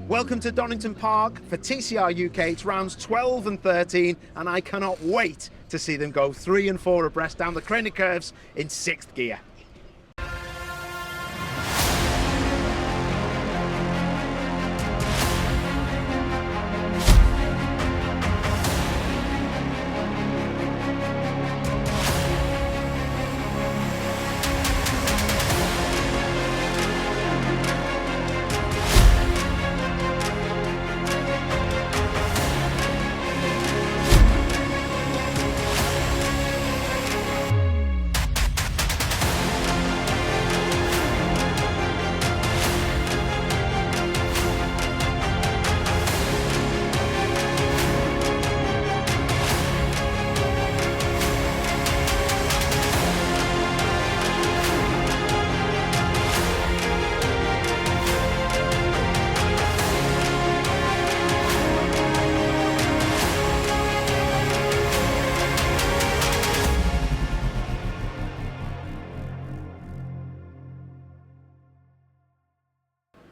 Welcome to Donington Park for TCR UK. It's rounds 12 and 13, and I cannot wait to see them go 3 and 4 abreast down the cranny curves in 6th gear.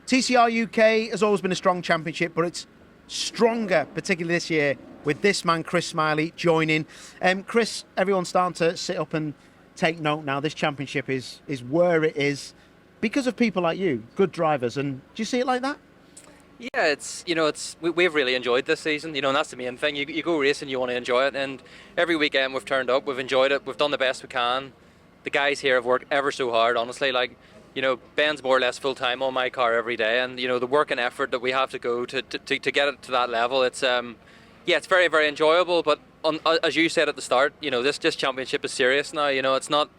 TCR UK has always been a strong championship, but it's stronger, particularly this year, with this man, Chris Smiley, joining. Chris, everyone's starting to sit up and take note now. This championship is where it is because of people like you, good drivers. And do you see it like that? Yeah, we've really enjoyed this season, and that's the main thing. You go racing, you want to enjoy it, and every weekend we've turned up, we've enjoyed it, we've done the best we can. The guys here have worked ever so hard, honestly. Ben's more or less full time on my car every day, and the work and effort that we have to go to get it to that level. It's it's very, very enjoyable. But as you said at the start, this championship is serious now. It's not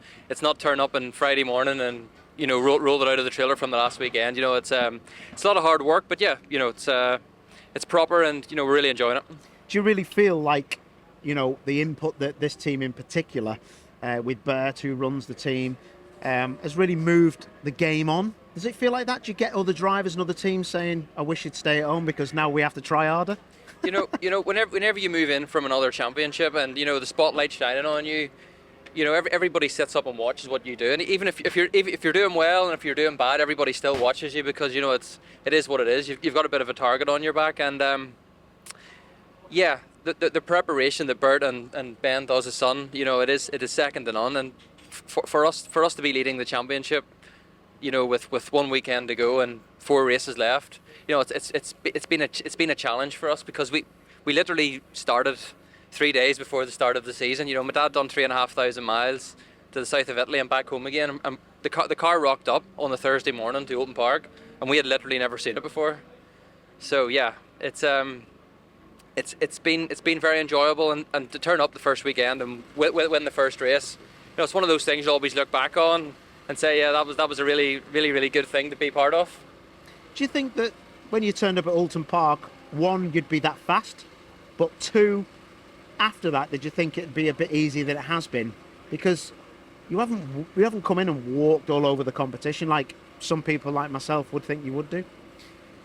turn up on Friday morning and roll it out of the trailer from the last weekend. It's a lot of hard work, but it's proper, and we're really enjoying it. Do you really feel like the input that this team in particular, with Bert, who runs the team, has really moved the game on? Does it feel like that? Do you get other drivers and other teams saying, I wish you'd stay at home because now we have to try harder? Whenever you move in from another championship and the spotlight's shining on you, everybody sits up and watches what you do. And even if you're doing well and if you're doing bad, everybody still watches you because it is what it is. You've got a bit of a target on your back, and the preparation that Bert and Ben does as son, it is second to none. And for us to be leading the championship, with 1 weekend to go and 4 races left, it's been a challenge for us because we literally started 3 days before the start of the season. My dad done 3,500 miles to the south of Italy and back home again, and the car rocked up on the Thursday morning to Donington Park, and we had literally never seen it before. So yeah, it's been very enjoyable, and to turn up the first weekend and win the first race. It's one of those things you always look back on and say, yeah, that was a really, really, really good thing to be part of. Do you think that when you turned up at Donington Park, 1, you'd be that fast, but 2, after that, did you think it'd be a bit easier than it has been? Because you haven't come in and walked all over the competition like some people like myself would think you would do.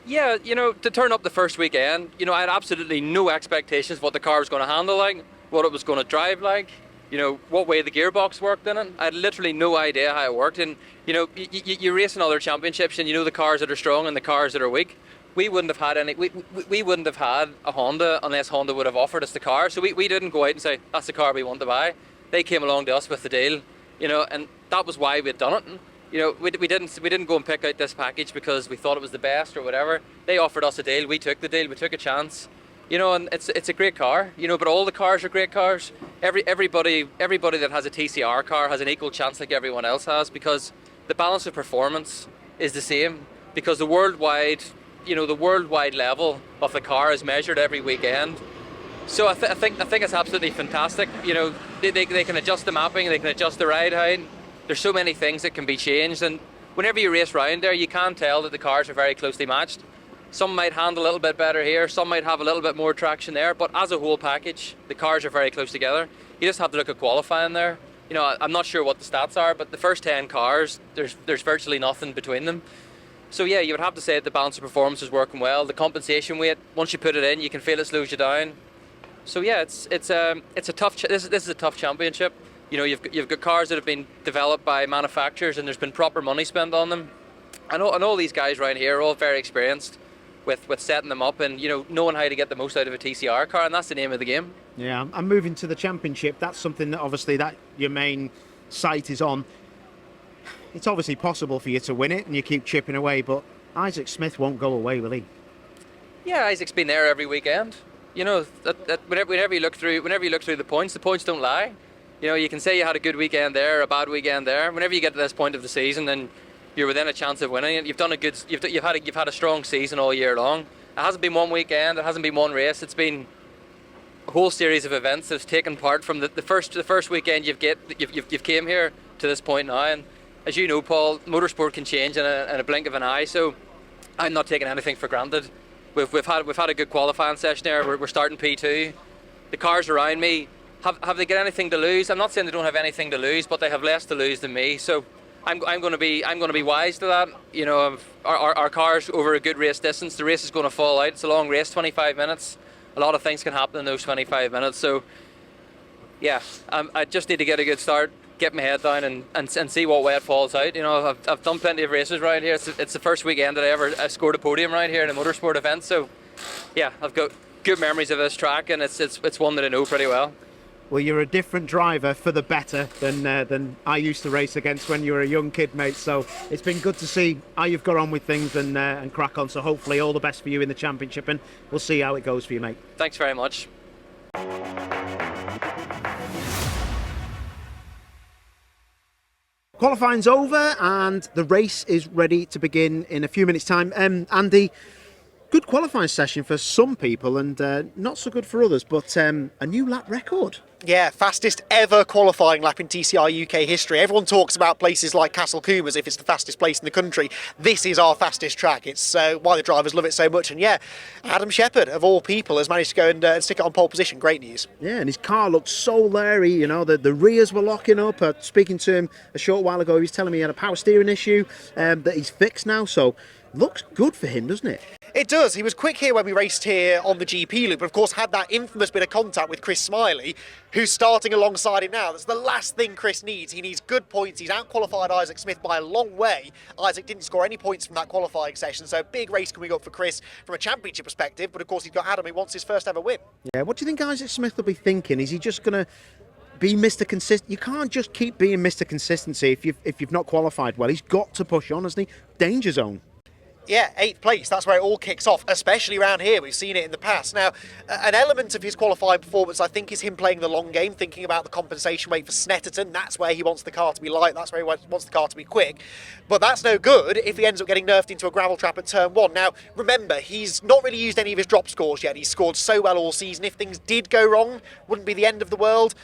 Yeah, to turn up the first weekend, I had absolutely no expectations what the car was going to handle like, what it was going to drive like, what way the gearbox worked in it. I had literally no idea how it worked. And, you race in other championships and the cars that are strong and the cars that are weak. We wouldn't have had we wouldn't have had a Honda unless Honda would have offered us the car. So we didn't go out and say, that's the car we want to buy. They came along to us with the deal, and that was why we'd done it. We didn't go and pick out this package because we thought it was the best or whatever. They offered us a deal, we took the deal, we took a chance. And it's a great car, but all the cars are great cars. Everybody that has a TCR car has an equal chance like everyone else has, because the balance of performance is the same, because the worldwide level of the car is measured every weekend. So I think it's absolutely fantastic. They can adjust the mapping, they can adjust the ride height. There's so many things that can be changed, and whenever you race around there, you can tell that the cars are very closely matched. Some might handle a little bit better here, some might have a little bit more traction there, but as a whole package, the cars are very close together. You just have to look at qualifying there. I'm not sure what the stats are, but the first 10 cars, there's virtually nothing between them. So yeah, you would have to say that the balance of performance is working well. The compensation weight, once you put it in, you can feel it slows you down. So yeah, it's a tough. This is a tough championship. You've got cars that have been developed by manufacturers, and there's been proper money spent on them. And all these guys around here are all very experienced. with setting them up and, knowing how to get the most out of a TCR car, and that's the name of the game. Yeah, and moving to the championship, that's something that obviously that your main sight is on. It's obviously possible for you to win it and you keep chipping away, but Isaac Smith won't go away, will he? Yeah, Isaac's been there every weekend. Whenever you look through the points don't lie. You can say you had a good weekend there, a bad weekend there. Whenever you get to this point of the season, then you're within a chance of winning it. You've had a strong season all year long. It hasn't been one weekend, it hasn't been one race. It's been a whole series of events that's taken part from the first weekend you've came here to this point now. And as you know, Paul, motorsport can change in a blink of an eye. So I'm not taking anything for granted. We've had a good qualifying session there. We're starting P2. The cars around me, have they got anything to lose? I'm not saying they don't have anything to lose, but they have less to lose than me. So I'm going to be wise to that. Our cars over a good race distance. The race is going to fall out. It's a long race, 25 minutes. A lot of things can happen in those 25 minutes. So yeah, I just need to get a good start, get my head down, and see what way it falls out. I've done plenty of races around here. It's the first weekend that I ever scored a podium around here in a motorsport event. So yeah, I've got good memories of this track, and it's one that I know pretty well. Well, you're a different driver for the better than I used to race against when you were a young kid, mate. So it's been good to see how you've got on with things and crack on. So hopefully all the best for you in the championship, and we'll see how it goes for you, mate. Thanks very much. Qualifying's over and the race is ready to begin in a few minutes' time. Andy, good qualifying session for some people and not so good for others, but a new lap record. Yeah, fastest ever qualifying lap in TCR UK history. Everyone talks about places like Castle Combe as if it's the fastest place in the country. This is our fastest track. It's why the drivers love it so much. And yeah, Adam Shepherd, of all people, has managed to go and stick it on pole position. Great news. Yeah, and his car looked so leery, the rears were locking up. Speaking to him a short while ago, he was telling me he had a power steering issue that he's fixed now. So looks good for him, doesn't it? It does. He was quick here when we raced here on the GP loop, but of course had that infamous bit of contact with Chris Smiley, who's starting alongside him now. That's the last thing Chris needs. He needs good points. He's out-qualified Isaac Smith by a long way. Isaac didn't score any points from that qualifying session, so big race coming up for Chris from a championship perspective, but of course he's got Adam who wants his first ever win. Yeah, what do you think Isaac Smith will be thinking? Is he just going to be Mr. Consistent? You can't just keep being Mr. Consistency if you've not qualified well. He's got to push on, hasn't he? Danger zone. Yeah, 8th place, that's where it all kicks off, especially around here. We've seen it in the past. Now, an element of his qualifying performance, I think, is him playing the long game, thinking about the compensation weight for Snetterton. That's where he wants the car to be light, that's where he wants the car to be quick. But that's no good if he ends up getting nerfed into a gravel trap at turn 1. Now, remember, he's not really used any of his drop scores yet. He's scored so well all season. If things did go wrong, wouldn't be the end of the world.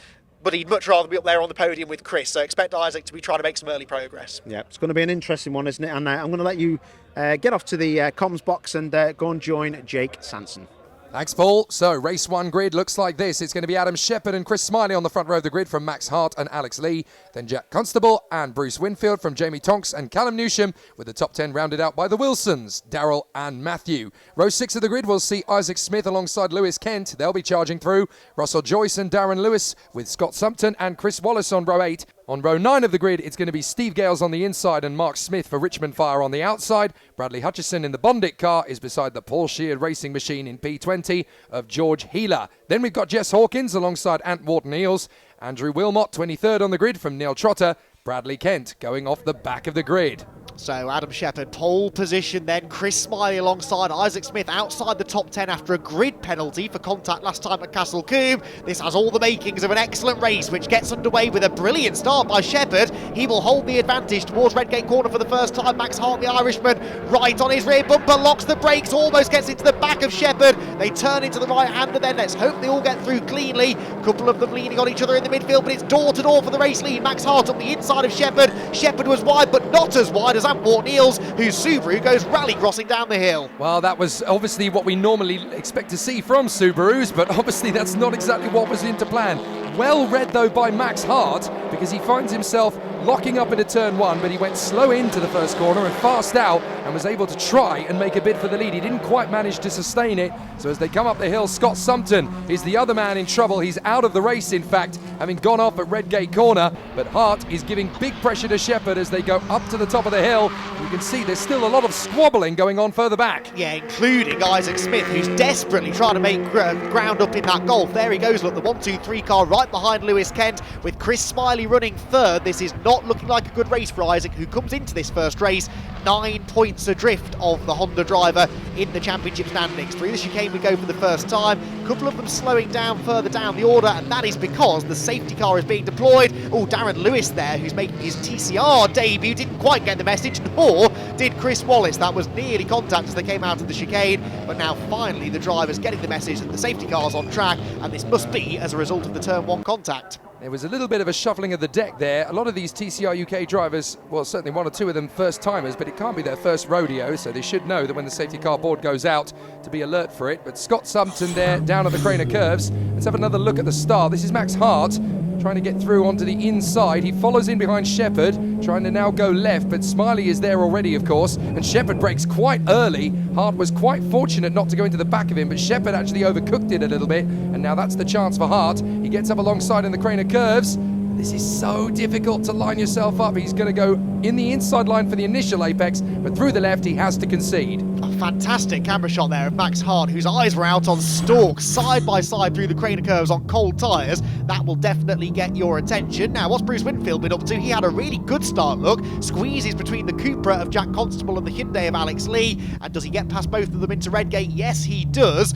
But he'd much rather be up there on the podium with Chris, so expect Isaac to be trying to make some early progress. Yeah, it's going to be an interesting one, isn't it? And I'm going to let you get off to the comms box and go and join Jake Sanson. Thanks, Paul. So, race 1 grid looks like this. It's going to be Adam Shepherd and Chris Smiley on the front row of the grid from Max Hart and Alex Lee. Then Jack Constable and Bruce Winfield from Jamie Tonks and Callum Newsham, with the top 10 rounded out by the Wilsons, Darrell and Matthew. Row 6 of the grid will see Isaac Smith alongside Lewis Kent. They'll be charging through. Russell Joyce and Darren Lewis with Scott Sumpton and Chris Wallace on row 8. On row 9 of the grid, it's going to be Steve Gales on the inside and Mark Smith for Richmond Fire on the outside. Bradley Hutchison in the Bondic car is beside the Paul Sheard racing machine in P20 of George Healer. Then we've got Jess Hawkins alongside Ant Wharton Eels. Andrew Wilmot, 23rd on the grid from Neil Trotter. Bradley Kent going off the back of the grid. So Adam Shepherd, pole position then. Chris Smiley alongside Isaac Smith outside the top 10 after a grid penalty for contact last time at Castle Combe. This has all the makings of an excellent race, which gets underway with a brilliant start by Shepherd. He will hold the advantage towards Redgate Corner for the first time. Max Hart, the Irishman, right on his rear bumper, locks the brakes, almost gets into the back of Shepherd. They turn into the right-hander then. Let's hope they all get through cleanly. A couple of them leaning on each other in the midfield, but it's door-to-door for the race lead. Max Hart on the inside of Shepherd. Shepherd was wide, but not as wide as Ant Wharton Eels, whose Subaru goes rally-crossing down the hill. Well, that was obviously what we normally expect to see from Subarus, but obviously that's not exactly what was into plan. Well read, though, by Max Hart, because he finds himself locking up into turn one, but he went slow into the first corner and fast out and was able to try and make a bid for the lead. He didn't quite manage to sustain it. So as they come up the hill, Scott Sumpton is the other man in trouble. He's out of the race, in fact, having gone off at Redgate Corner. But Hart is giving big pressure to Shepherd as they go up to the top of the hill. You can see there's still a lot of squabbling going on further back. Yeah, including Isaac Smith, who's desperately trying to make ground up in that Golf. There he goes, look, the 1-2-3 car right behind Lewis Kent with Chris Smiley running third. This is not looking like a good race for Isaac, who comes into this first race 9 points adrift of the Honda driver in the championship standings. Through the chicane we go for the first time, a couple of them slowing down further down the order, and that is because the safety car is being deployed. Oh, Darren Lewis there, who's making his TCR debut, didn't quite get the message, nor did Chris Wallace. That was nearly contact as they came out of the chicane, but now finally the driver's getting the message that the safety car's on track, and this must be as a result of the turn one contact. There was a little bit of a shuffling of the deck there. A lot of these TCR UK drivers, well, certainly one or two of them first timers, but it can't be their first rodeo, so they should know that when the safety car board goes out to be alert for it. But Scott Sumpton there down at the Craner Curves. Let's have another look at the start. This is Max Hart trying to get through onto the inside. He follows in behind Shepherd, trying to now go left, but Smiley is there already, of course, and Shepherd brakes quite early. Hart was quite fortunate not to go into the back of him, but Shepherd actually overcooked it a little bit, and now that's the chance for Hart. He gets up alongside in the Craner Curves. This is so difficult to line yourself up. He's going to go in the inside line for the initial apex, but through the left he has to concede. A fantastic camera shot there of Max Hart, whose eyes were out on stalk, side by side through the Craner Curves on cold tyres. That will definitely get your attention. Now, what's Bruce Winfield been up to? He had a really good start, look. Squeezes between the Cupra of Jack Constable and the Hyundai of Alex Lee. And does he get past both of them into Redgate? Yes, he does.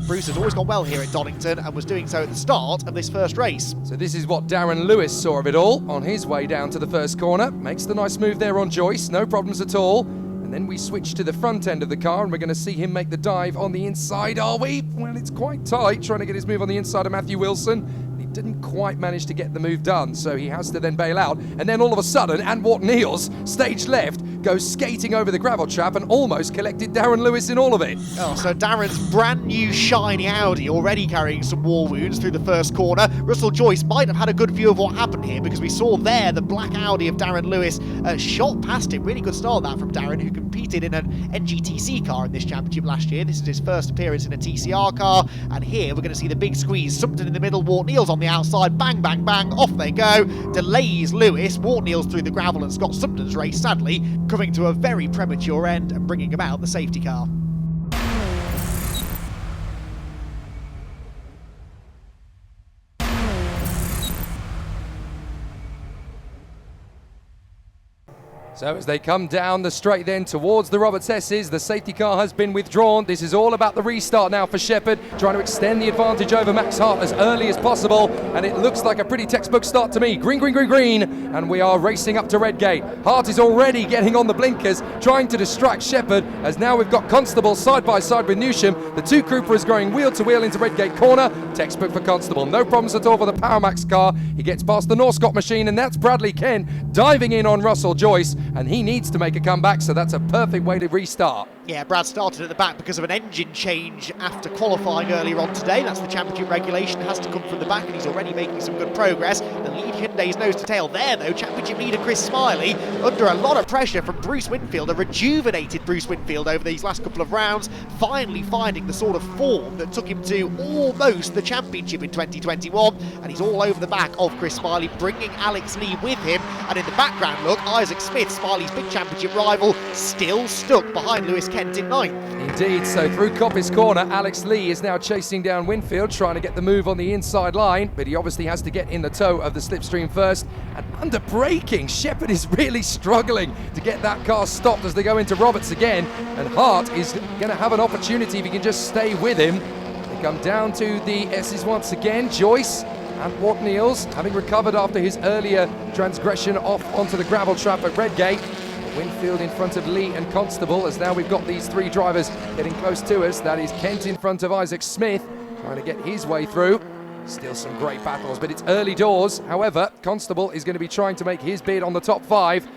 Bruce has always gone well here at Donington and was doing so at the start of this first race. So this is what Darren Lewis saw of it all on his way down to the first corner. Makes the nice move there on Joyce, no problems at all. And then we switch to the front end of the car and we're going to see him make the dive on the inside, are we? Well, it's quite tight, trying to get his move on the inside of Matthew Wilson. He didn't quite manage to get the move done, so he has to then bail out. And then all of a sudden, Antwort Niels, stage left, goes skating over the gravel trap and almost collected Darren Lewis in all of it. Oh, so Darren's brand new shiny Audi already carrying some war wounds through the first corner. Russell Joyce might have had a good view of what happened here, because we saw there the black Audi of Darren Lewis shot past him. Really good start that from Darren, who competed in an NGTC car in this championship last year. This is his first appearance in a TCR car, and here we're going to see the big squeeze. Sumpton in the middle, Wart Niels on the outside, bang, bang, bang, off they go. Delays Lewis, Wart Niels through the gravel, and Scott Sumpton's race, sadly, coming to a very premature end and bringing about the safety car. So as they come down the straight then towards the Roberts S's, the safety car has been withdrawn. This is all about the restart now for Shepherd, trying to extend the advantage over Max Hart as early as possible, and it looks like a pretty textbook start to me. Green, green, green, green, and we are racing up to Redgate. Hart is already getting on the blinkers, trying to distract Shepherd, as now we've got Constable side by side with Newsham. The two Cupras going wheel to wheel into Redgate corner. Textbook for Constable, no problems at all for the Powermax car. He gets past the Norscott machine, and that's Bradley Kent diving in on Russell Joyce, and he needs to make a comeback, so that's a perfect way to restart. Yeah, Brad started at the back because of an engine change after qualifying earlier on today. That's the championship regulation, has to come from the back, and he's already making some good progress. The lead Hyundai's nose to tail there, though. Championship leader Chris Smiley under a lot of pressure from Bruce Winfield, a rejuvenated Bruce Winfield over these last couple of rounds, finally finding the sort of form that took him to almost the championship in 2021, and he's all over the back of Chris Smiley, bringing Alex Lee with him. And in the background, look, Isaac Smith, Smiley's big championship rival, still stuck behind Lewis Kent in ninth. Indeed, so through Coppice corner, Alex Lee is now chasing down Winfield, trying to get the move on the inside line, but he obviously has to get in the toe of the slipstream first. And under braking, Shepherd is really struggling to get that car stopped as they go into Roberts again, and Hart is going to have an opportunity if he can just stay with him. They come down to the S's once again. Joyce and Wart Niels, having recovered after his earlier transgression off onto the gravel trap at Redgate. Winfield in front of Lee and Constable, as now we've got these three drivers getting close to us. That is Kent in front of Isaac Smith, trying to get his way through. Still some great battles, but it's early doors. However, Constable is going to be trying to make his bid on the top five,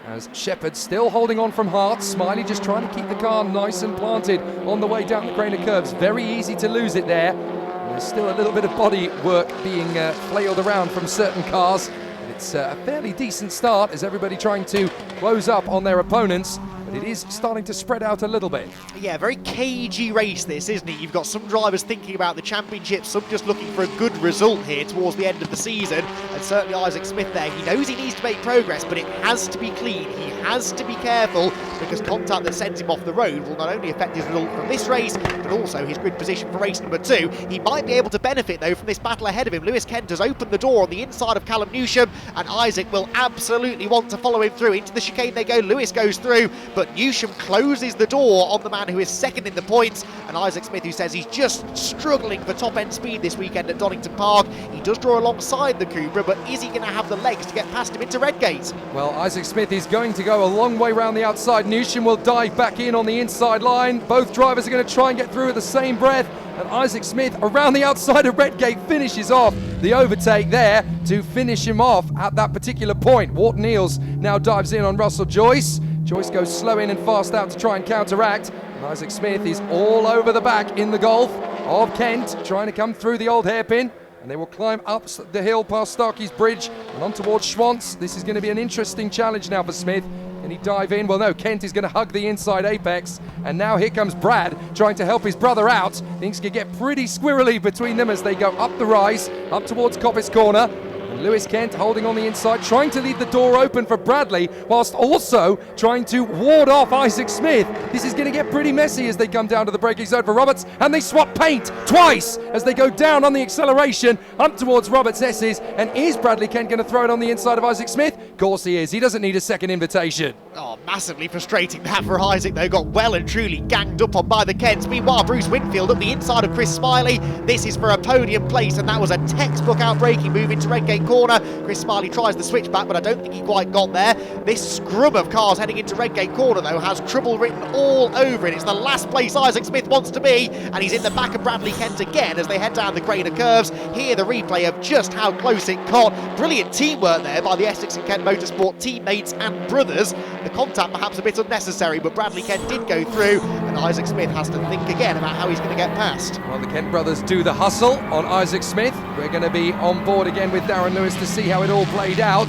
as Shepherd still holding on from Hart. Smiley just trying to keep the car nice and planted on the way down the Craner Curves. Very easy to lose it there. And there's still a little bit of body work being flailed around from certain cars. It's a fairly decent start as everybody trying to close up on their opponents, but it is starting to spread out a little bit. Yeah, very cagey race this, isn't it? You've got some drivers thinking about the championship, some just looking for a good result here towards the end of the season, and certainly Isaac Smith there, he knows he needs to make progress, but it has to be clean, he has to be careful, because contact that sends him off the road will not only affect his result from this race, but also his grid position for race number 2. He might be able to benefit though from this battle ahead of him. Lewis Kent has opened the door on the inside of Callum Newsham, and Isaac will absolutely want to follow him through. Into the chicane they go, Lewis goes through, but Newsham closes the door on the man who is second in the points, and Isaac Smith, who says he's just struggling for top end speed this weekend at Donington Park. He does draw alongside the Cobra, but is he going to have the legs to get past him into Redgate? Well, Isaac Smith is going to go a long way round the outside. Newsham will dive back in on the inside line. Both drivers are going to try and get through at the same breath, and Isaac Smith around the outside of Redgate finishes off the overtake there to finish him off at that particular point. Wharton Eels now dives in on Russell Joyce. Joyce goes slow in and fast out to try and counteract, and Isaac Smith is all over the back in the Gulf of Kent, trying to come through the old hairpin, and they will climb up the hill past Starkey's Bridge and on towards Schwantz. This is going to be an interesting challenge now for Smith. Can he dive in? Well, no, Kent is going to hug the inside apex, and now here comes Brad trying to help his brother out. Things can get pretty squirrely between them as they go up the rise, up towards Coppice Corner. Lewis Kent holding on the inside, trying to leave the door open for Bradley, whilst also trying to ward off Isaac Smith. This is going to get pretty messy as they come down to the braking zone for Roberts, and they swap paint twice as they go down on the acceleration up towards Roberts' S's. And is Bradley Kent going to throw it on the inside of Isaac Smith? Of course he is. He doesn't need a second invitation. Oh, massively frustrating that for Isaac, though. Got well and truly ganged up on by the Kents. Meanwhile, Bruce Winfield up the inside of Chris Smiley. This is for a podium place, and that was a textbook outbreaking move into Redgate Corner. Chris Smiley tries the switchback, but I don't think he quite got there. This scrum of cars heading into Redgate Corner, though, has trouble written all over it. It's the last place Isaac Smith wants to be, and he's in the back of Bradley Kent again as they head down the Grainer curves. Here, the replay of just how close it got. Brilliant teamwork there by the Essex and Kent Motorsport teammates and brothers. The contact perhaps a bit unnecessary, but Bradley Kent did go through, and Isaac Smith has to think again about how he's going to get past. Well, the Kent brothers do the hustle on Isaac Smith. We're going to be on board again with Darren Lewis to see how it all played out.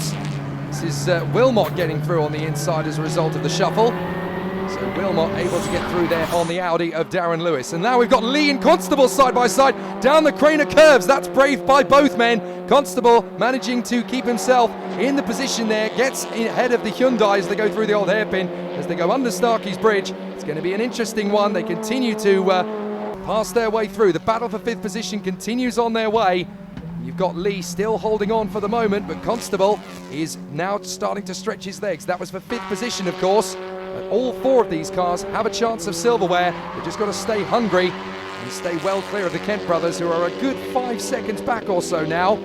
This is Wilmot getting through on the inside as a result of the shuffle. So Wilmot able to get through there on the Audi of Darren Lewis. And now we've got Lee and Constable side by side down the Craner curves. That's brave by both men. Constable managing to keep himself in the position there, gets ahead of the Hyundai as they go through the old hairpin, as they go under Starkey's Bridge. It's going to be an interesting one. They continue to pass their way through. The battle for 5th position continues on their way. You've got Lee still holding on for the moment, but Constable is now starting to stretch his legs. That was for 5th position, of course. But all 4 of these cars have a chance of silverware. They've just got to stay hungry and stay well clear of the Kent brothers, who are a good 5 seconds back or so now.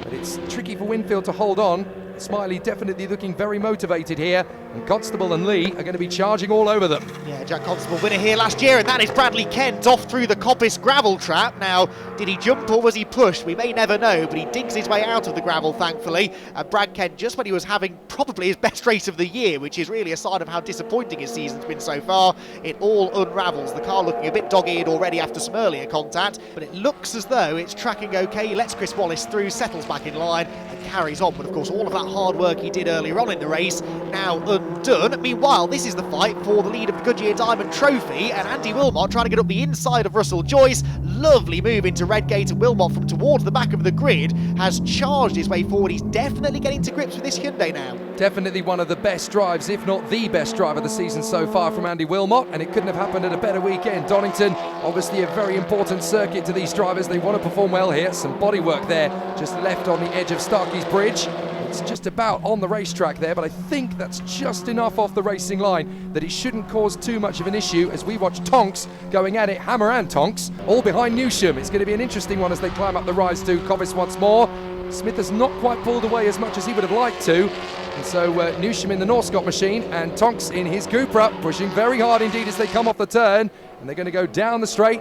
But it's tricky for Winfield to hold on. Smiley definitely looking very motivated here, and Constable and Lee are going to be charging all over them. Yeah, Jack Constable winner here last year, and that is Bradley Kent off through the Coppice gravel trap. Now, did he jump or was he pushed? We may never know, but he digs his way out of the gravel, thankfully. And Brad Kent, just when he was having probably his best race of the year, which is really a sign of how disappointing his season's been so far, it all unravels. The car looking a bit dog-eared already after some earlier contact, but it looks as though it's tracking okay. He lets Chris Wallace through, settles back in line, and carries on. But of course, all of that hard work he did earlier on in the race now undone. Meanwhile, this is the fight for the lead of the Goodyear Diamond Trophy, and Andy Wilmot trying to get up the inside of Russell Joyce. Lovely move into Redgate, and Wilmot from towards the back of the grid has charged his way forward. He's definitely getting to grips with this Hyundai now. Definitely one of the best drives, if not the best drive of the season so far from Andy Wilmot, and it couldn't have happened at a better weekend. Donington, obviously a very important circuit to these drivers. They want to perform well here. Some bodywork there, just left on the edge of Starkey's Bridge. It's just about on the racetrack there, but I think that's just enough off the racing line that it shouldn't cause too much of an issue as we watch Tonks going at it, Hammer and Tonks, all behind Newsham. It's going to be an interesting one as they climb up the rise to Coppice once more. Smith has not quite pulled away as much as he would have liked to, and so Newsham in the Northcott machine and Tonks in his Cupra pushing very hard indeed as they come off the turn, and they're going to go down the straight,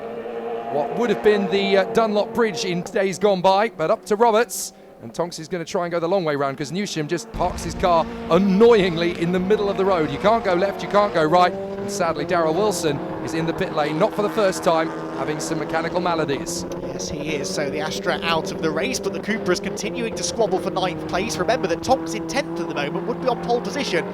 what would have been the Dunlop Bridge in days gone by, but up to Roberts. And Tonks is going to try and go the long way round because Newsham just parks his car annoyingly in the middle of the road. You can't go left, you can't go right. And sadly, Darrell Wilson is in the pit lane, not for the first time, having some mechanical maladies. Yes, he is. So the Astra out of the race, but the Cooper is continuing to squabble for 9th place. Remember that Tonks in 10th at the moment would be on pole position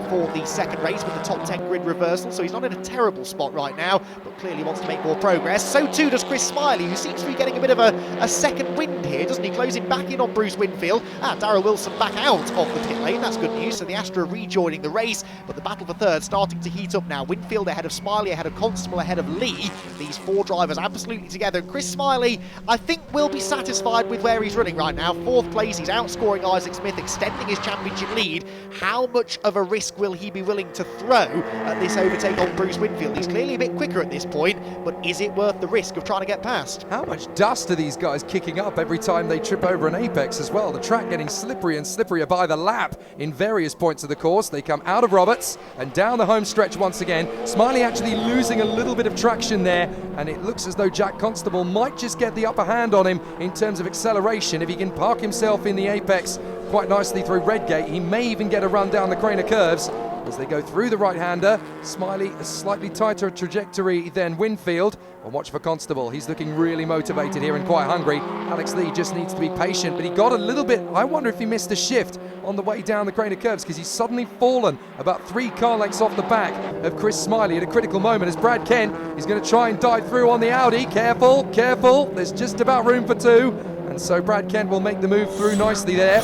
for the second race with the top 10 grid reversal, so he's not in a terrible spot right now, but clearly wants to make more progress. So too does Chris Smiley, who seems to be getting a bit of a second wind here, doesn't he? Closing back in on Bruce Winfield. Darrell Wilson back out of the pit lane. That's good news. So the Astra rejoining the race, but the battle for third starting to heat up now. Winfield ahead of Smiley, ahead of Constable, ahead of Lee. These 4 drivers absolutely together. And Chris Smiley, I think, will be satisfied with where he's running right now. 4th place, he's outscoring Isaac Smith, extending his championship lead. How much of a risk will he be willing to throw at this overtake on Bruce Winfield? He's clearly a bit quicker at this point, but is it worth the risk of trying to get past? How much dust are these guys kicking up every time they trip over an apex as well? The track getting slippery and slipperier by the lap in various points of the course. They come out of Roberts and down the home stretch once again. Smiley actually losing a little bit of traction there, and it looks as though Jack Constable might just get the upper hand on him in terms of acceleration. If he can park himself in the apex quite nicely through Redgate, he may even get a run down the Craner curves. As they go through the right-hander, Smiley a slightly tighter trajectory than Winfield. And watch for Constable, he's looking really motivated here and quite hungry. Alex Lee just needs to be patient, but he got a little bit, I wonder if he missed a shift on the way down the Craner curves, because he's suddenly fallen about 3 car lengths off the back of Chris Smiley at a critical moment as Brad Kent is going to try and dive through on the Audi. Careful, careful, there's just about room for 2. And so Brad Kent will make the move through nicely there.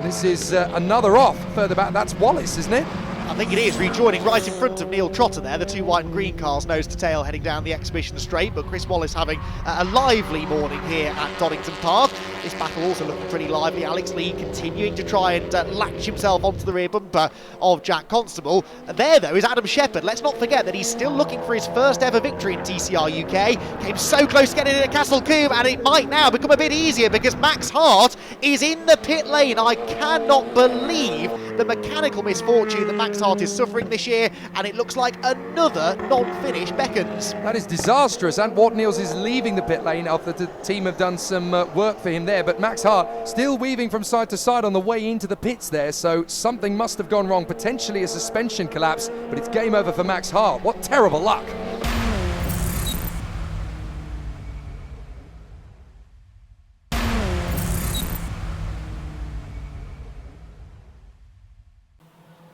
This is another off further back. That's Wallace, isn't it? I think it is, rejoining right in front of Neil Trotter there, the 2 white and green cars nose to tail heading down the exhibition straight, but Chris Wallace having a lively morning here at Donington Park. This battle also looking pretty lively. Alex Lee continuing to try and latch himself onto the rear bumper of Jack Constable. There though is Adam Shepherd. Let's not forget that he's still looking for his first ever victory in TCR UK. Came so close to getting it at Castle Combe, and it might now become a bit easier because Max Hart is in the pit lane. I cannot believe the mechanical misfortune that Max Hart is suffering this year, and it looks like another non-finish beckons. That is disastrous. And Ward Niels is leaving the pit lane after the team have done some work for him there, but Max Hart still weaving from side to side on the way into the pits there, so something must have gone wrong, potentially a suspension collapse, but it's game over for Max Hart. What terrible luck.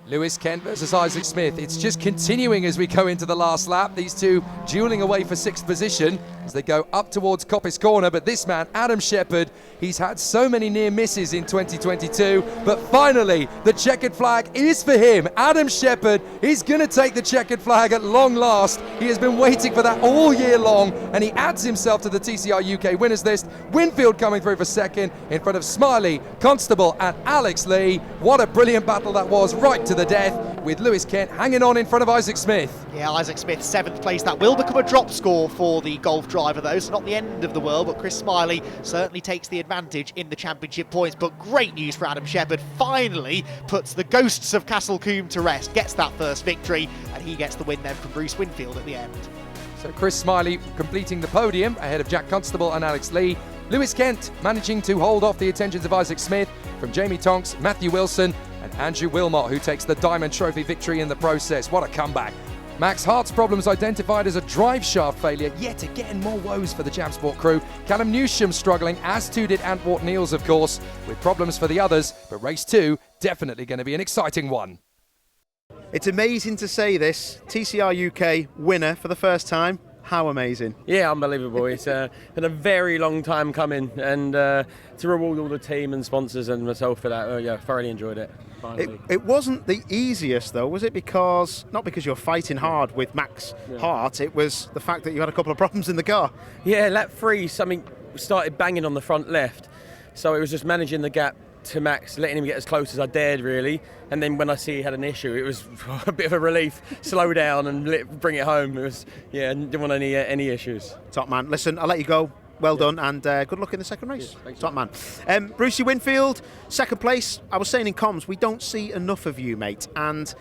Lewis Kent versus Isaac Smith. It's just continuing as we go into the last lap. These two dueling away for 6th position as they go up towards Coppice Corner. But this man, Adam Shepherd, he's had so many near misses in 2022. But finally, the checkered flag is for him. Adam Shepherd is going to take the checkered flag at long last. He has been waiting for that all year long, and he adds himself to the TCR UK winners list. Winfield coming through for 2nd in front of Smiley, Constable and Alex Lee. What a brilliant battle that was, right to the death, with Lewis Kent hanging on in front of Isaac Smith. Yeah, Isaac Smith 7th place. That will become a drop score for the Golf driver though, so not the end of the world, but Chris Smiley certainly takes the advantage in the championship points. But great news for Adam Shepherd, finally puts the ghosts of Castle Combe to rest, gets that first victory, and he gets the win then from Bruce Winfield at the end. So Chris Smiley completing the podium ahead of Jack Constable and Alex Lee. Lewis Kent managing to hold off the attentions of Isaac Smith from Jamie Tonks, Matthew Wilson and Andrew Wilmot, who takes the Diamond Trophy victory in the process. What a comeback. Max Hart's problems identified as a drive shaft failure. Yet again, more woes for the Jam Sport crew. Callum Newsham struggling, as too did Antwort Niels, of course, with problems for the others. But race 2, definitely going to be an exciting one. It's amazing to say this. TCR UK winner for the first time. How amazing. Yeah, unbelievable. It's been a very long time coming, and to reward all the team and sponsors and myself for that, yeah, thoroughly enjoyed it. It wasn't the easiest though, was it? Because not because you're fighting hard with Max Hart, it was the fact that you had a couple of problems in the car. Yeah, lap 3, something started banging on the front left, so it was just managing the gap to Max, letting him get as close as I dared really, and then when I see he had an issue, it was a bit of a relief. Slow down and bring it home. It was, yeah, didn't want any issues. Top man. Listen, I'll let you go. Well done, and good luck in the second race. Thanks, top man. Brucey Winfield, 2nd place. I was saying in comms, we don't see enough of you, mate. And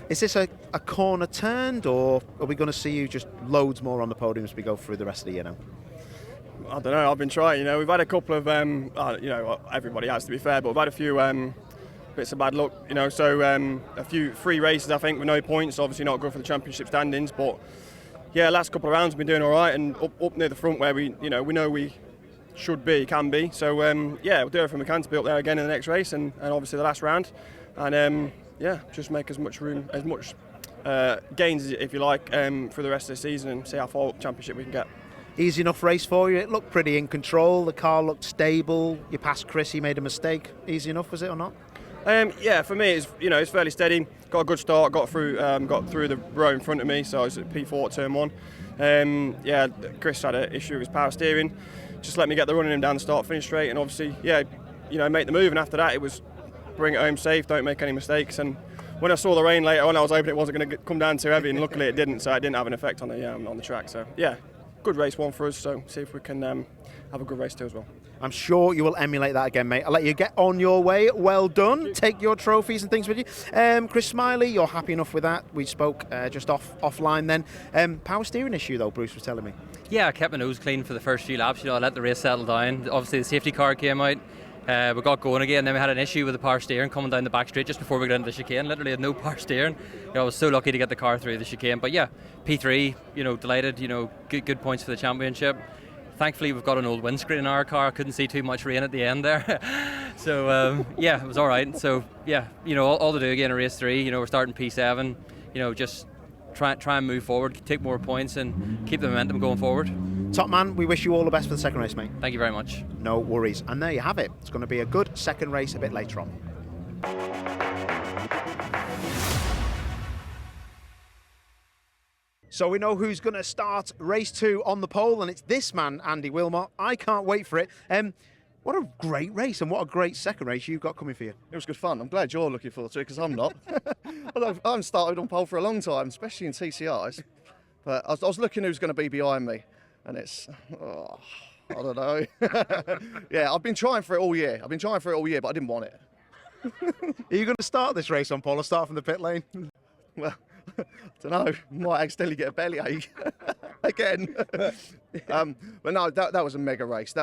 is this a corner turned, or are we going to see you just loads more on the podium as we go through the rest of the year now? I don't know, I've been trying, we've had a couple of, everybody has to be fair, but we've had a few bits of bad luck, so a few free races I think with no points, obviously not good for the championship standings, but yeah, last couple of rounds we've been doing all right, and up near the front where we know we should be, can be. So yeah, we'll do everything we can to be up there again in the next race, and obviously the last round, and yeah, just make as much room, as much gains, if you like, for the rest of the season, and see how far up championship we can get. Easy enough race for you. It looked pretty in control. The car looked stable. You passed Chris. He made a mistake. Easy enough, was it or not? Yeah, for me, it's fairly steady. Got a good start. Got through the row in front of me, so I was at P4 at turn 1. Yeah, Chris had an issue with his power steering. Just let me get the running him down the start, finish straight, and obviously, yeah, make the move. And after that, it was bring it home safe, don't make any mistakes. And when I saw the rain later on, I was hoping it wasn't going to come down too heavy, and luckily it didn't. So it didn't have an effect on the track. So yeah, good race one for us. So see if we can have a good race too as well. I'm sure you will emulate that again, mate. I'll let you get on your way. Well done. Take your trophies and things with you. Chris Smiley, you're happy enough with that? We spoke just offline then. Power steering issue though, Bruce was telling me. Yeah, I kept my nose clean for the first few laps. I let the race settle down. Obviously the safety car came out. We got going again, then we had an issue with the power steering coming down the back straight just before we got into the chicane. Literally had no power steering. I was so lucky to get the car through the chicane. But yeah, P3, delighted, good points for the championship. Thankfully we've got an old windscreen in our car. I couldn't see too much rain at the end there. So yeah, it was all right. So yeah, all to do again in race 3. We're starting P7. Just try and move forward, take more points and keep the momentum going forward. Top man, we wish you all the best for the second race, mate. Thank you very much. No worries. And there you have it. It's going to be a good second race a bit later on. So we know who's going to start race 2 on the pole, and it's this man, Andy Wilmot. I can't wait for it. What a great race, and what a great second race you've got coming for you. It was good fun. I'm glad you're looking forward to it, because I'm not. I haven't started on pole for a long time, especially in TCRs. But I was looking who's going to be behind me, and it's, I don't know. Yeah, I've been trying for it all year. But I didn't want it. Are you going to start this race on pole or start from the pit lane? Well, I don't know. Might accidentally get a bellyache again. But no, that was a mega race.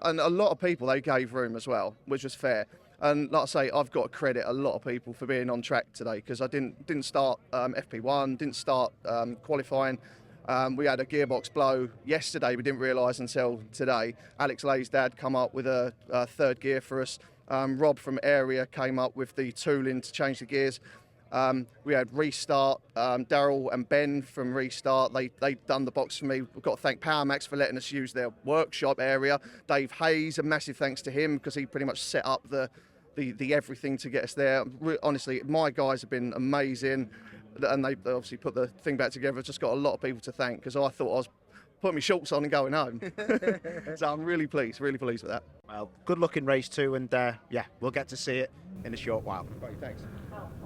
And a lot of people, they gave room as well, which was fair. And like I say, I've got to credit a lot of people for being on track today, because I didn't start FP1, didn't start qualifying. We had a gearbox blow yesterday. We didn't realise until today. Alex Lay's dad come up with a third gear for us. Rob from Area came up with the tooling to change the gears. We had Restart, Daryl and Ben from Restart, they done the box for me. We've got to thank PowerMax for letting us use their workshop area. Dave Hayes, a massive thanks to him, because he pretty much set up the everything to get us there. Honestly, my guys have been amazing, and they obviously put the thing back together. I've just got a lot of people to thank, because I thought I was putting my shorts on and going home. So I'm really pleased with that. Well, good luck in race 2, and yeah, we'll get to see it in a short while. Great, thanks.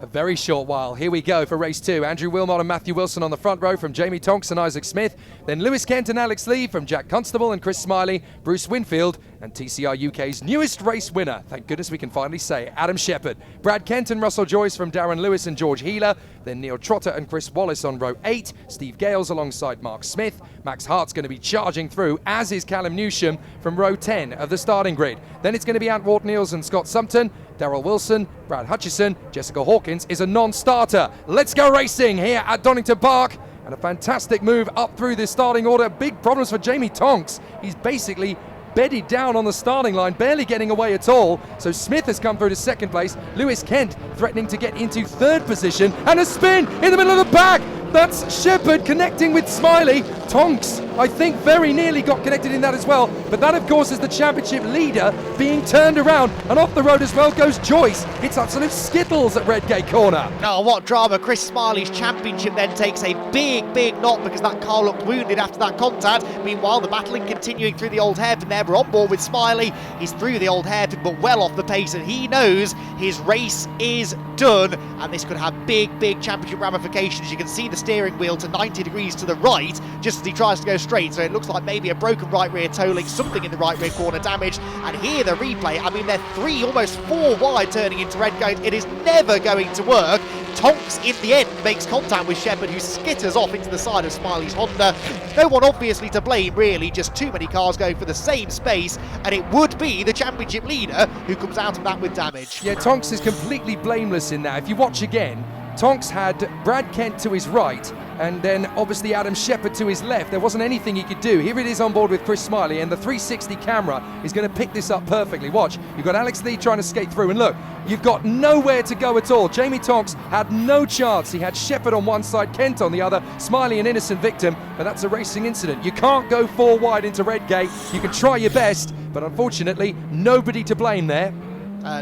A very short while. Here we go for race 2. Andrew Wilmot and Matthew Wilson on the front row from Jamie Tonks and Isaac Smith. Then Lewis Kent and Alex Lee from Jack Constable and Chris Smiley, Bruce Winfield, and TCR UK's newest race winner, thank goodness we can finally say, Adam Shepherd. Brad Kent and Russell Joyce from Darren Lewis and George Healer. Then Neil Trotter and Chris Wallace on row 8. Steve Gales alongside Mark Smith. Max Hart's going to be charging through, as is Callum Newsham from row 10 of the starting grid. Then it's going to be Ant Ward-Niels and Scott Sumpton. Daryl Wilson, Brad Hutchison, Jessica Hawkins is a non-starter. Let's go racing here at Donington Park. And a fantastic move up through this starting order. Big problems for Jamie Tonks. He's basically bedded down on the starting line, barely getting away at all. So Smith has come through to second place. Lewis Kent threatening to get into third position. And a spin in the middle of the pack. That's Shepherd connecting with Smiley. Tonks, I think, very nearly got connected in that as well. But that, of course, is the championship leader being turned around. And off the road as well goes Joyce. It's absolute skittles at Redgate Corner. Oh, what drama. Chris Smiley's championship then takes a big knock, because that car looked wounded after that contact. Meanwhile, the battling continuing through the old hairpin there. We're on board with Smiley. He's through the old hairpin, but well off the pace, and he knows his race is done. And this could have big championship ramifications. You can see the steering wheel to 90 degrees to the right, just as he tries to go straight. So it looks like maybe a broken right rear toe link, something in the right rear corner damaged. And here the replay, I mean, they're 3, almost 4 wide turning into Redgate. It is never going to work. Tonks in the end makes contact with Shepherd, who skitters off into the side of Smiley's Honda. No one obviously to blame, really, just too many cars going for the same space, and it would be the championship leader who comes out of that with damage. Yeah, Tonks is completely blameless in that. If you watch again, Tonks had Brad Kent to his right, and then obviously Adam Shepherd to his left. There wasn't anything he could do. Here it is on board with Chris Smiley, and the 360 camera is going to pick this up perfectly. Watch, you've got Alex Lee trying to skate through, and look, you've got nowhere to go at all. Jamie Tonks had no chance. He had Shepherd on one side, Kent on the other, Smiley an innocent victim, but that's a racing incident. You can't go 4 wide into Redgate. You can try your best, but unfortunately, nobody to blame there.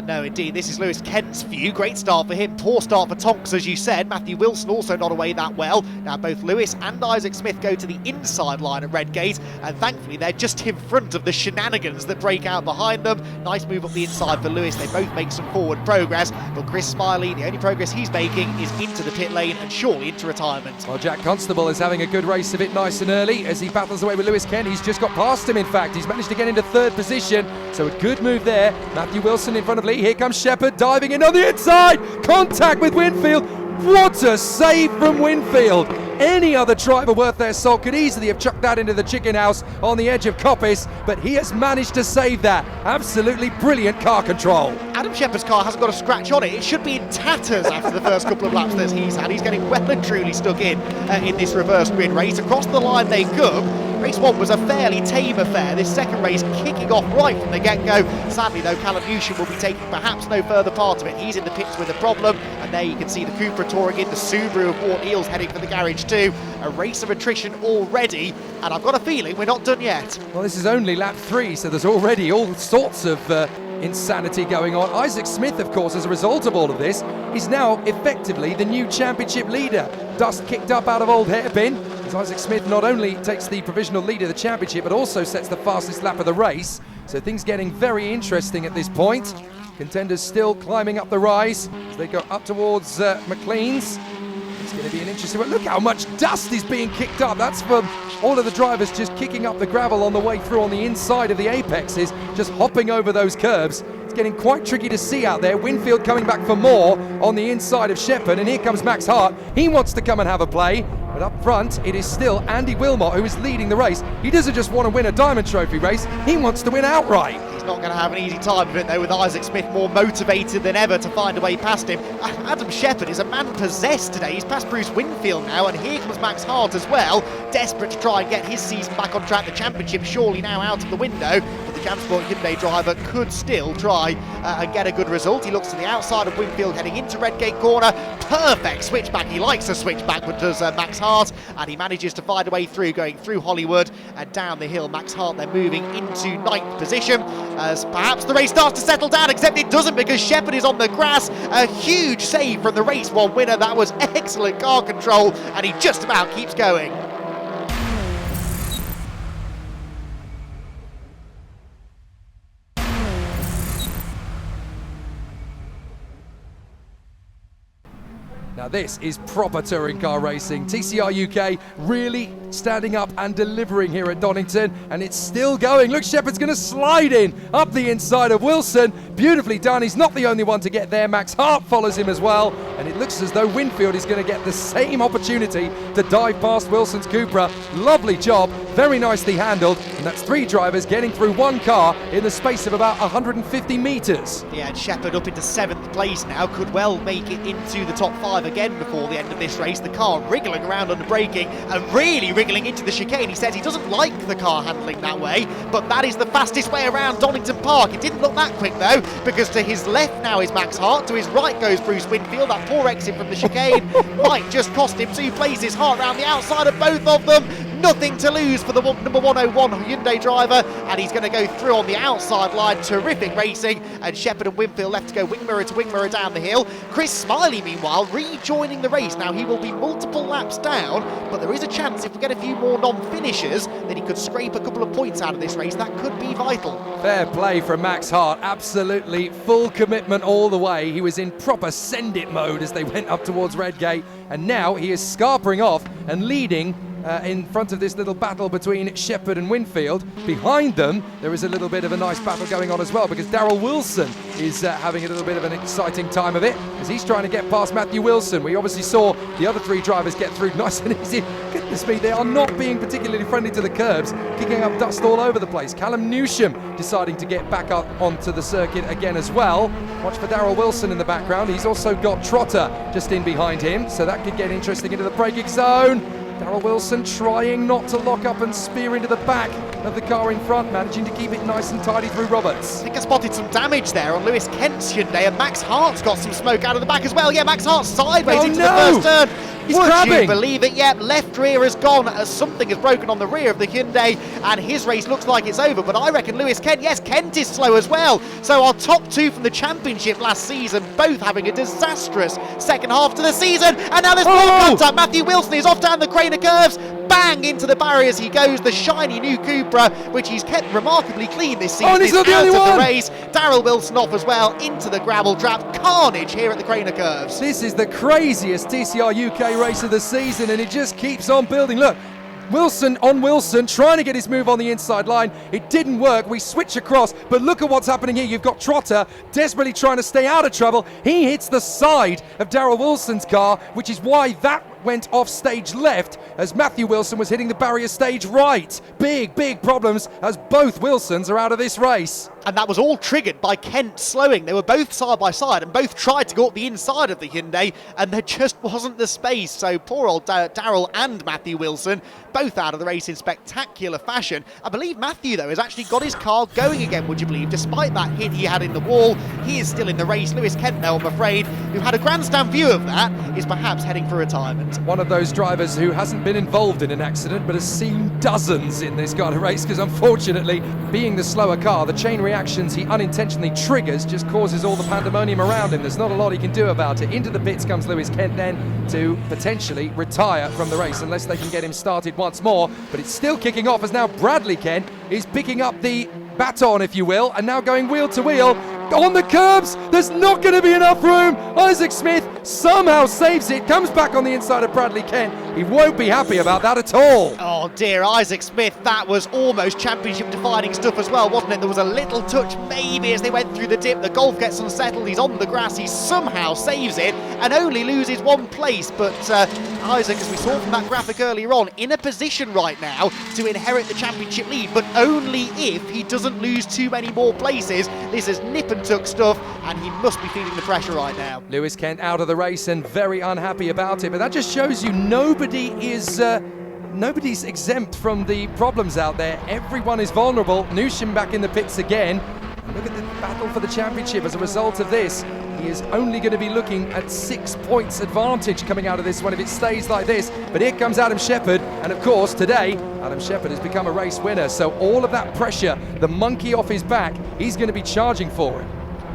No, indeed, this is Lewis Kent's view. Great start for him, poor start for Tonks, as you said. Matthew Wilson also not away that well. Now both Lewis and Isaac Smith go to the inside line at Redgate, and thankfully they're just in front of the shenanigans that break out behind them. Nice move up the inside for Lewis. They both make some forward progress, but Chris Smiley, the only progress he's making is into the pit lane and surely into retirement. Well, Jack Constable is having a good race of it nice and early as he battles away with Lewis Kent. He's just got past him, in fact. He's managed to get into 3rd position, so a good move there. Matthew Wilson in front of Lee. Here comes Shepherd diving in on the inside. Contact with Winfield. What a save from Winfield. Any other driver worth their salt could easily have chucked that into the chicken house on the edge of Coppice, but he has managed to save that. Absolutely brilliant car control. Adam Shepherd's car hasn't got a scratch on it. It should be in tatters after the first couple of laps that he's had. He's getting well and truly stuck in this reverse grid race. Across the line they come. Race 1 was a fairly tame affair. This second race kicking off right from the get-go. Sadly though, Callum Newsham will be taking perhaps no further part of it. He's in the pits with a problem, and there you can see the Cupra touring in, the Subaru of Ward Eels heading for the garage too. A race of attrition already, and I've got a feeling we're not done yet. Well, this is only lap 3, so there's already all sorts of insanity going on. Isaac Smith, of course, as a result of all of this, is now effectively the new championship leader. Dust kicked up out of old Hairpin, as Isaac Smith not only takes the provisional lead of the championship, but also sets the fastest lap of the race. So things getting very interesting at this point. Contenders still climbing up the rise as they go up towards McLean's. It's going to be an interesting one. Look how much dust is being kicked up. That's from all of the drivers just kicking up the gravel on the way through on the inside of the apexes, just hopping over those curbs. It's getting quite tricky to see out there. Winfield coming back for more on the inside of Shepherd, and here comes Max Hart. He wants to come and have a play, but up front it is still Andy Wilmot who is leading the race. He doesn't just want to win a Diamond Trophy race, he wants to win outright. Not going to have an easy time of it though, with Isaac Smith more motivated than ever to find a way past him. Adam Shepherd is a man possessed today. He's past Bruce Winfield now, and here comes Max Hart as well, desperate to try and get his season back on track. The championship surely now out of the window, but the Jamsport Hyundai driver could still try and get a good result. He looks to the outside of Winfield heading into Redgate corner. Perfect switchback. He likes a switchback, but does Max Hart, and he manages to find a way through, going through Hollywood and down the hill. Max Hart then moving into 9th position, as perhaps the race starts to settle down, except it doesn't, because Shepherd is on the grass. A huge save from the race 1 winner. That was excellent car control, and he just about keeps going. Now this is proper touring car racing. TCR UK really standing up and delivering here at Donington, and it's still going. Look, Shepherd's going to slide in up the inside of Wilson. Beautifully done. He's not the only one to get there. Max Hart follows him as well, and it looks as though Winfield is going to get the same opportunity to dive past Wilson's Cupra. Lovely job, very nicely handled, and that's 3 drivers getting through 1 car in the space of about 150 metres. Yeah, and Shepherd up into 7th place now, could well make it into the top 5 again before the end of this race. The car wriggling around under braking and really wriggling into the chicane. He says he doesn't like the car handling that way, but that is the fastest way around Donington Park. It didn't look that quick though, because to his left now is Max Hart, to his right goes Bruce Winfield. That poor exit from the chicane might just cost him 2 places. Hart round the outside of both of them. Nothing to lose for the number 101 Hyundai driver, and he's going to go through on the outside line. Terrific racing, and Shepherd and Winfield left to go wing mirror down the hill. Chris Smiley meanwhile rejoining the race. Now he will be multiple laps down, but there is a chance if we get a few more non-finishers that he could scrape a couple of points out of this race. That could be vital. Fair play from Max Hart, absolutely full commitment all the way. He was in proper send it mode as they went up towards Redgate, and now he is scarpering off and leading in front of this little battle between Shepherd and Winfield. Behind them, there is a little bit of a nice battle going on as well, because Darrell Wilson is having a little bit of an exciting time of it as he's trying to get past Matthew Wilson. We obviously saw the other three drivers get through nice and easy. Goodness me, they are not being particularly friendly to the curbs, kicking up dust all over the place. Callum Newsham deciding to get back up onto the circuit again as well. Watch for Darrell Wilson in the background. He's also got Trotter just in behind him, so that could get interesting into the braking zone. Darrell Wilson trying not to lock up and spear into the back of the car in front, managing to keep it nice and tidy through Roberts. I think I spotted some damage there on Lewis Kent's Hyundai, and Max Hart's got some smoke out of the back as well. Yeah, Max Hart sideways into the first turn. He's Would crabbing. you believe it? Yep, left rear has gone as something has broken on the rear of the Hyundai, and his race looks like it's over. But I reckon Lewis Kent, yes, Kent is slow as well. So our top two from the championship last season, both having a disastrous second half to the season. And now there's more contact. Matthew Wilson is off down the Craner curves. Bang into the barriers he goes, the shiny new Cupra, which he's kept remarkably clean this season. Oh, and he's not the only out of one. the race. Darrell Wilson off as well into the gravel trap. Carnage here at the Craner curves. This is the craziest TCR UK race of the season, and it just keeps on building. Look, Wilson on Wilson, trying to get his move on the inside line. It didn't work. We switch across, but look at what's happening here. You've got Trotter desperately trying to stay out of trouble. He hits the side of Darrell Wilson's car, which is why that went off stage left as Matthew Wilson was hitting the barrier stage right. Big problems as both Wilsons are out of this race. And that was all triggered by Kent slowing. They were both side by side and both tried to go up the inside of the Hyundai, and there just wasn't the space. So poor old Darrell and Matthew Wilson both out of the race in spectacular fashion. I believe Matthew, though, has actually got his car going again, would you believe? Despite that hit he had in the wall, he is still in the race. Lewis Kent, though, I'm afraid, who had a grandstand view of that, is perhaps heading for retirement. One of those drivers who hasn't been involved in an accident but has seen dozens in this kind of race, because unfortunately, being the slower car, the chain reactions he unintentionally triggers just causes all the pandemonium around him. There's not a lot he can do about it. Into the pits comes Lewis Kent then to potentially retire from the race unless they can get him started once more. But it's still kicking off as now Bradley Kent is picking up the baton, if you will, and now going wheel to wheel on the curbs. There's not going to be enough room. Isaac Smith somehow saves it, comes back on the inside of Bradley Kent. He won't be happy about that at all. Oh dear, Isaac Smith, that was almost championship defining stuff as well, wasn't it? There was a little touch maybe as they went through the dip. The Golf gets unsettled, he's on the grass, he somehow saves it and only loses one place. But Isaac, as we saw from that graphic earlier on, in a position right now to inherit the championship lead, but only if he doesn't lose too many more places. This is nip and tuck stuff, and he must be feeling the pressure right now. Lewis Kent out of the race and very unhappy about it, but that just shows you nobody's exempt from the problems out there. Everyone is vulnerable. Newsham back in the pits again. And look at the battle for the championship as a result of this. He is only going to be looking at 6 points advantage coming out of this one if it stays like this. But here comes Adam Shepherd, and of course today Adam Shepherd has become a race winner, so all of that pressure, the monkey off his back, he's going to be charging for it.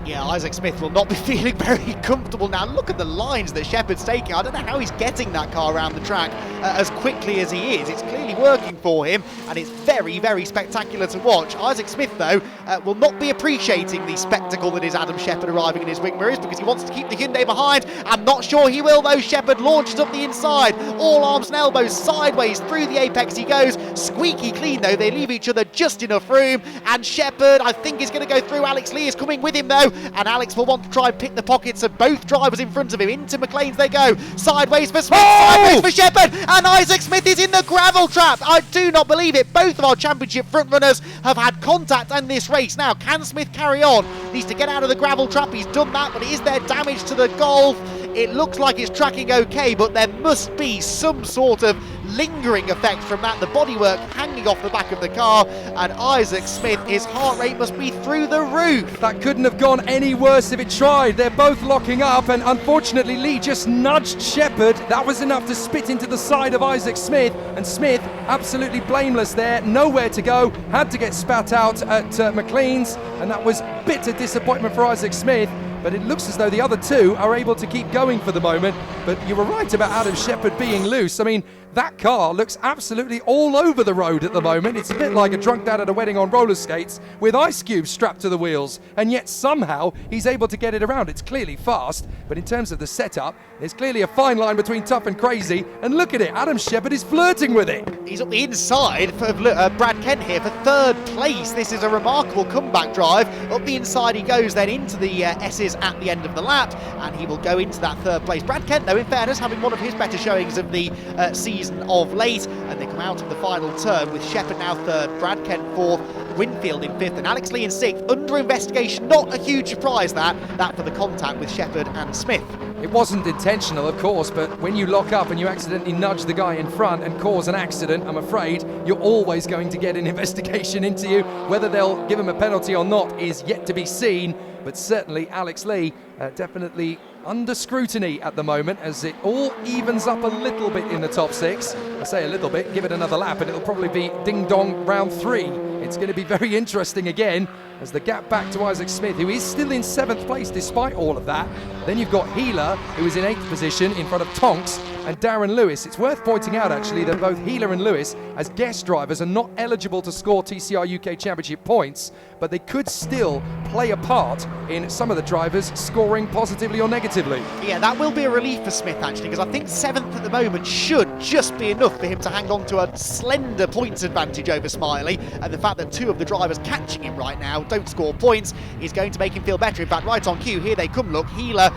Yeah, Isaac Smith will not be feeling very comfortable now. Look at the lines that Shepherd's taking. I don't know how he's getting that car around the track as quickly as he is. It's clearly working for him, and it's very spectacular to watch. Isaac Smith, though, will not be appreciating the spectacle that is Adam Shepherd arriving in his wing mirrors because he wants to keep the Hyundai behind. I'm not sure he will, though. Shepherd launches up the inside. All arms and elbows sideways through the apex he goes. Squeaky clean, though. They leave each other just enough room, and Shepherd, I think, is going to go through. Alex Lee is coming with him, though. And Alex will want to try and pick the pockets of both drivers in front of him. Into McLean's they go. Sideways for Smith, sideways for Shepherd, and Isaac Smith is in the gravel trap. I do not believe it. Both of our championship front runners have had contact in this race. Now, can Smith carry on? Needs to get out of the gravel trap. He's done that, but is there damage to the Golf? It looks like it's tracking okay, but there must be some sort of lingering effect from that. The bodywork hanging off the back of the car, and Isaac Smith, his heart rate must be through the roof. That couldn't have gone any worse if it tried. They're both locking up, and unfortunately Lee just nudged Shepherd. That was enough to spit into the side of Isaac Smith, and Smith absolutely blameless there, nowhere to go, had to get spat out at McLean's, and that was bitter disappointment for Isaac Smith. but it looks as though the other two are able to keep going for the moment. But you were right about Adam Shepherd being loose. I mean, that car looks absolutely all over the road at the moment. It's a bit like a drunk dad at a wedding on roller skates with ice cubes strapped to the wheels, and yet somehow he's able to get it around. It's clearly fast, but in terms of the setup, there's clearly a fine line between tough and crazy, and look at it, Adam Shepherd is flirting with it. He's up the inside for Brad Kent here for third place. This is a remarkable comeback drive. Up the inside he goes, then into the S's at the end of the lap, and he will go into that third place. Brad Kent, though, in fairness, having one of his better showings of the season of late, and they come out of the final turn with Shepherd now third, Brad Kent fourth, Winfield in fifth, and Alex Lee in sixth. Under investigation, not a huge surprise that for the contact with Shepherd and Smith. It wasn't intentional, of course, but when you lock up and you accidentally nudge the guy in front and cause an accident, I'm afraid you're always going to get an investigation into you. Whether they'll give him a penalty or not is yet to be seen, but certainly Alex Lee definitely under scrutiny at the moment as it all evens up a little bit in the top six. I say a little bit, give it another lap and it'll probably be ding-dong round 3. It's going to be very interesting again as the gap back to Isaac Smith, who is still in 7th place despite all of that. Then you've got Healer, who is in 8th position in front of Tonks and Darren Lewis. It's worth pointing out actually that both Healer and Lewis as guest drivers are not eligible to score TCR UK Championship points, but they could still play a part in some of the drivers scoring positively or negatively. Yeah, that will be a relief for Smith actually, because I think 7th at the moment should just be enough for him to hang on to a slender points advantage over Smiley, and the fact that 2 of the drivers catching him right now don't score points is going to make him feel better. In fact, right on cue, here they come, look, Healer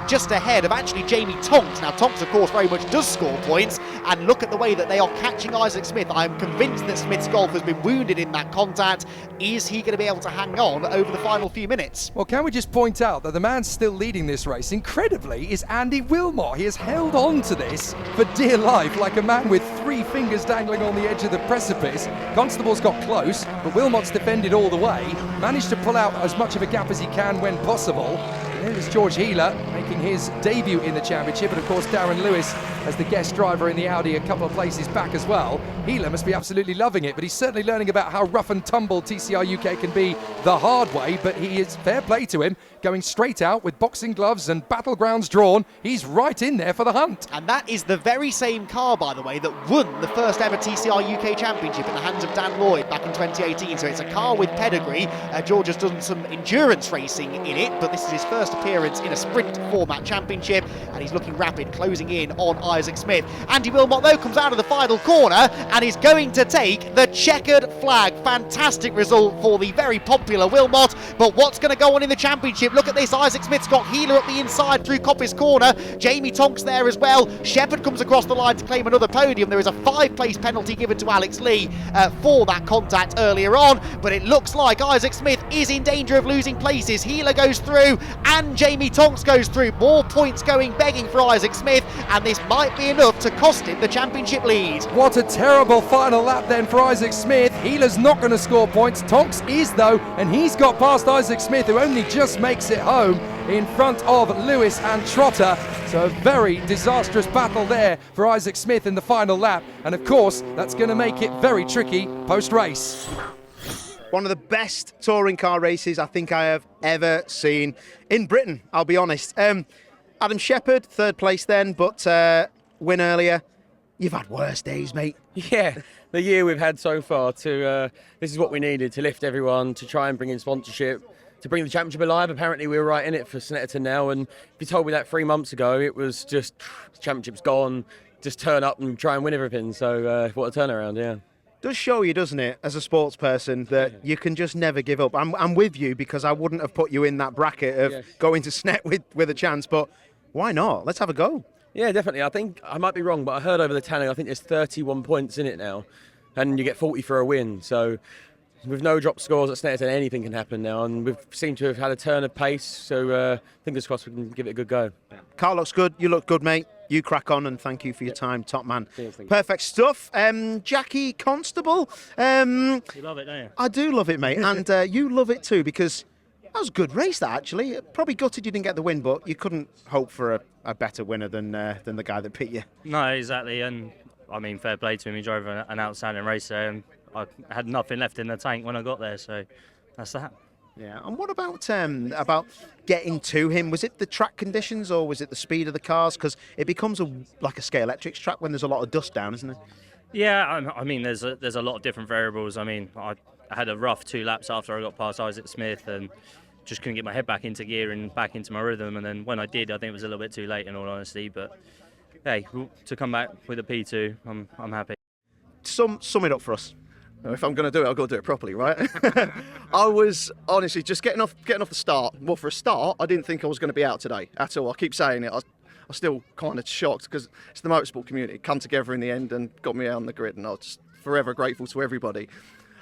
just ahead of actually Jamie Tonks. Now Tonks of course very much does score points, and look at the way that they are catching Isaac Smith. I am convinced that Smith's golf has been wounded in that contact. Is he going to be able to hang on over the final few minutes? Well, can we just point out that the man still leading this race, incredibly, is Andy Wilmot. He has held on to this for dear life, like a man with 3 fingers dangling on the edge of the precipice. Constable's got close, but Wilmot's defended all the way, managed to pull out as much of a gap as he can when possible. And there is George Healer making his debut in the championship, and of course Darren Lewis as the guest driver in the Audi a couple of places back as well. Healer must be absolutely loving it, but he's certainly learning about how rough and tumble TCR UK can be the hard way, but he is, fair play to him, going straight out with boxing gloves and battlegrounds drawn. He's right in there for the hunt. And that is the very same car, by the way, that won the first ever TCR UK Championship in the hands of Dan Lloyd back in 2018. So it's a car with pedigree. George has done some endurance racing in it, but this is his first appearance in a sprint format championship, and he's looking rapid, closing in on Isaac Smith. Andy Wilmot, though, comes out of the final corner and is going to take the checkered flag. Fantastic result for the very popular Wilmot, but what's going to go on in the championship? Look at this, Isaac Smith's got Healer up the inside through Coppice Corner, Jamie Tonks there as well. Shepherd comes across the line to claim another podium. There is a 5-place penalty given to Alex Lee for that contact earlier on, but it looks like Isaac Smith is in danger of losing places. Healer goes through and Jamie Tonks goes through. More points going begging for Isaac Smith, and this might be enough to cost him the championship lead. What a terrible final lap then for Isaac Smith. Healer's not going to score points. Tonks is though, and he's got past Isaac Smith, who only just makes it home in front of Lewis and Trotter. So a very disastrous battle there for Isaac Smith in the final lap, and of course that's going to make it very tricky post-race. One of the best touring car races I think I have ever seen in Britain, I'll be honest. Adam Shepherd, 3rd place then, but win earlier. You've had worse days, mate. Yeah, the year we've had so far this is what we needed to lift everyone, to try and bring in sponsorship, to bring the championship alive. Apparently we were right in it for Snetterton now, and if you told me that 3 months ago, it was just, the championship's gone, just turn up and try and win everything. So what a turnaround, yeah. Does show you, doesn't it, as a sports person, that you can just never give up. I'm with you, because I wouldn't have put you in that bracket of going to Snet with a chance, but why not? Let's have a go. Yeah, definitely. I think I might be wrong, but I heard over the tanning, I think there's 31 points in it now, and you get 40 for a win. So with no drop scores at Snetterton, anything can happen now, and we've seemed to have had a turn of pace. So fingers crossed we can give it a good go. Car looks good. You look good, mate. You crack on, and thank you for your time, top man. Cheers, perfect stuff. Jackie Constable. You love it, don't you? I do love it, mate, and you love it too, because that was a good race, that, actually. It probably gutted you didn't get the win, but you couldn't hope for a better winner than the guy that beat you. No, exactly, and I mean, fair play to him. He drove an outstanding race there, and I had nothing left in the tank when I got there, so that's that. Yeah, and what about getting to him? Was it the track conditions or was it the speed of the cars? Because it becomes like a Scale Electrics track when there's a lot of dust down, isn't it? Yeah, I mean, there's a lot of different variables. I mean, I had a rough 2 laps after I got past Isaac Smith and just couldn't get my head back into gear and back into my rhythm. And then when I did, I think it was a little bit too late, in all honesty. But hey, to come back with a P2, I'm happy. Sum it up for us. If I'm going to do it, I've got to do it properly, right? I was honestly just getting off the start. Well, for a start, I didn't think I was going to be out today at all. I keep saying it. I'm still kind of shocked because it's the motorsport community come together in the end and got me out on the grid, and I'm just forever grateful to everybody.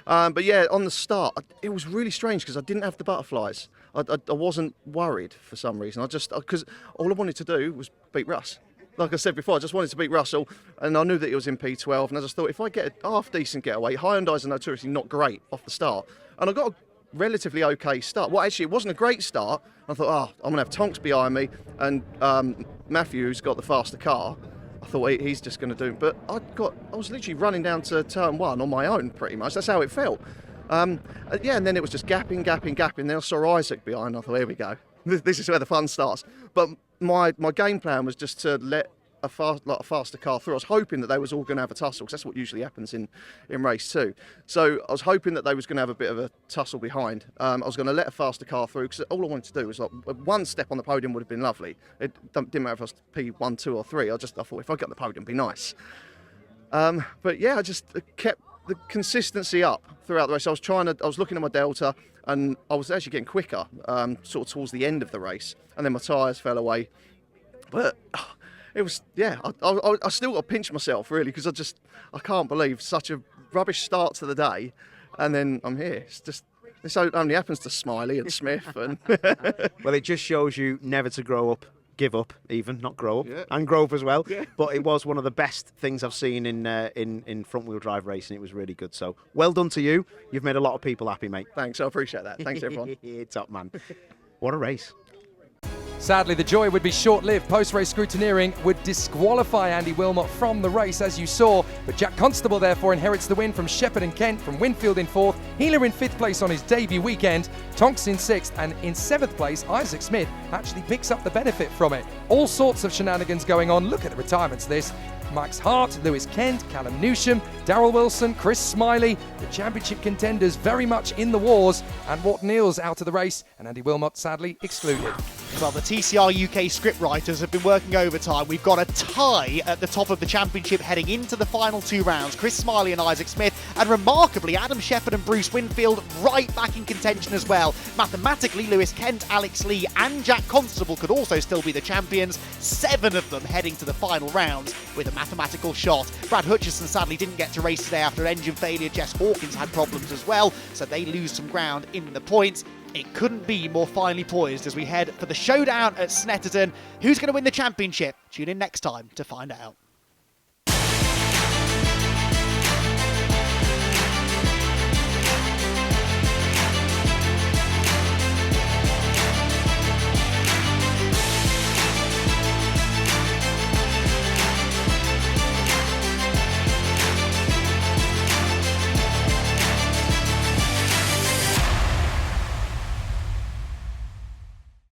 But yeah, on the start, it was really strange because I didn't have the butterflies. I wasn't worried for some reason. Because all I wanted to do was beat Russ. Like I said before, I just wanted to beat Russell, and I knew that he was in P12, and I just thought if I get a half-decent getaway, Hyundais are notoriously not great off the start, and I got a relatively okay start. Well, actually, it wasn't a great start. I thought, I'm going to have Tonks behind me, and Matthew, who's got the faster car, I thought he's just going to do it. But I was literally running down to turn 1 on my own, pretty much. That's how it felt. Yeah, and then it was just gapping. Then I saw Isaac behind. I thought, here we go. This is where the fun starts. But my game plan was just to let a faster car through. I was hoping that they was all going to have a tussle, because that's what usually happens in race 2. So I was hoping that they was going to have a bit of a tussle behind. I was going to let a faster car through, because all I wanted to do was like one step on the podium would have been lovely. It didn't matter if I was P1, 2 or 3. I thought if I got the podium, it'd be nice. But yeah, I just kept the consistency up throughout the race. I was looking at my delta, and I was actually getting quicker sort of towards the end of the race, and then my tyres fell away. But it was, yeah, I still got to pinch myself, really, because I can't believe such a rubbish start to the day, and then I'm here. This only happens to Smiley and Smith. And Well, it just shows you never to grow up, give up even, not grow up, Yeah. and grow up as well. Yeah. But it was one of the best things I've seen in front-wheel drive racing. It was really good. So well done to you. You've made a lot of people happy, mate. thanks, I appreciate that. Thanks, everyone. Top man. What a race. Sadly, the joy would be short-lived. Post-race scrutineering would disqualify Andy Wilmot from the race, as you saw. But Jack Constable, therefore, inherits the win from Shepherd and Kent, from Winfield in 4th, Healer in 5th place on his debut weekend, Tonks in 6th, and in 7th place, Isaac Smith actually picks up the benefit from it. All sorts of shenanigans going on. Look at the retirements this. Max Hart, Lewis Kent, Callum Newsham, Darrell Wilson, Chris Smiley, the championship contenders very much in the wars, and Watt Neal's out of the race, and Andy Wilmot sadly excluded. Well, the TCR UK scriptwriters have been working overtime. We've got a tie at the top of the championship heading into the final 2 rounds. Chris Smiley and Isaac Smith, and remarkably, Adam Shepherd and Bruce Winfield right back in contention as well. Mathematically, Lewis Kent, Alex Lee and Jack Constable could also still be the champions. 7 of them heading to the final rounds with a mathematical shot. Brad Hutchison sadly didn't get to race today after engine failure. Jess Hawkins had problems as well, so they lose some ground in the points. It couldn't be more finely poised as we head for the showdown at Snetterton. Who's going to win the championship? Tune in next time to find out.